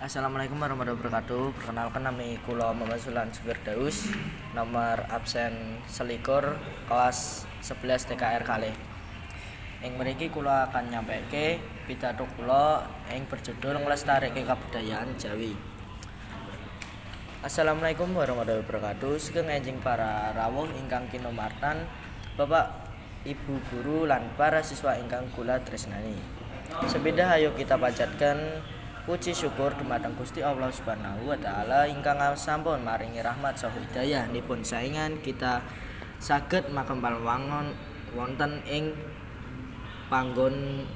Assalamualaikum warahmatullahi wabarakatuh. Perkenalkan nama kula Muhammad Sulan Firdaus, nomor absen selikur kelas 11 TKR kalih. Ing mriki kula akan nyampaiké pitato kula ing berjudul nglestarèkaké kabudayaan Jawi. Assalamualaikum warahmatullahi wabarakatuh. Sugeng enjing para rawuh ingkang kinomartan, Bapak, Ibu guru lan para siswa ingkang kula tresnani. Sepindah ayo kita panjatkan puji syukur dumateng Gusti Allah Subhanahu wa taala ingkang sampun maringi rahmat saha hidayah nipun saingan kita saged makempal wangun wonten ing panggon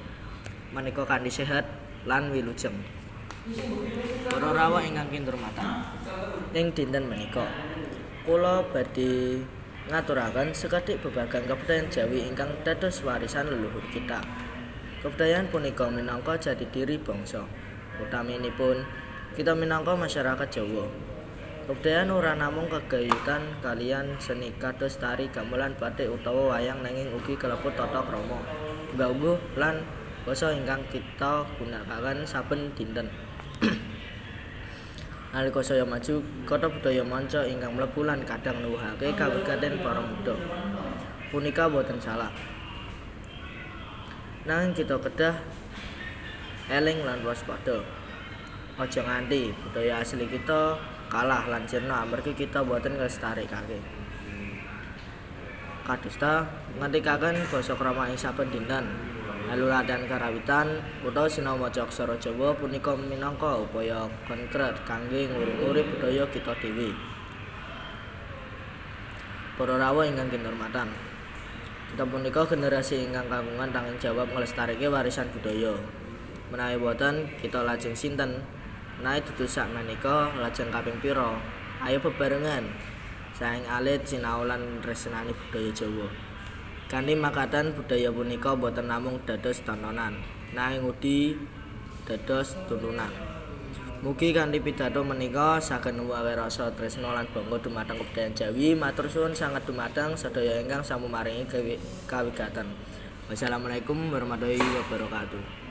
menika kanthi sehat lan wilujeng. Para rawuh ingkang kinurmatan. Ing dinten menika kula badhe ngaturaken sekedhik babagan kabudayaan Jawi ingkang dados warisan leluhur kita. Kabudayaan punika minangka jati diri bangsa. Utaminipun kita minangka masyarakat Jawa. Kabudayaan ora namung kegayutan kaliyan seni kados tari, gamelan, batik utawa wayang nanging ugi kalebet tata krama, nganggo lan basa ingkang kita gunakaken saben dinten. Nalika saya maju, kata budaya manca ingkang mlebu lan kadang nuwuhake kawigaten para muda. Punika boten salah. Nanging kita kedah eling lan waspada. Aja nganti budaya asli kita kalah lan sirna amargi kita boten nglestarekaké. Kadosta ngantikaken basa krama ing saben dinten. Leluraden karawitan utawa sinau maca aksara Jawa punika minangka upaya konkret kangge nguring-uring budaya kita dhewe. Para rawuh ingkang kinurmatan, kita punika generasi ingkang kagungan tanggung jawab nglestarèkaké warisan budaya. Menawi boten kita lajeng sinten? Menawi dudu sakmenika lajeng kaping pira? Ayo bebarengan saing alit sinau lan tresnani budaya Jawa. Kanthi makaten budaya punika boten namung dados tontonan, nanging ugi dados tuntunan. Mugi kanthi pitato menika saged nuwuhaken rasa tresna lan bangga dumateng kabudayaan Jawi. Matur suwun sanget dumateng sedaya ingkang sami maringi kawigaten. Wassalamualaikum warahmatullahi wabarakatuh.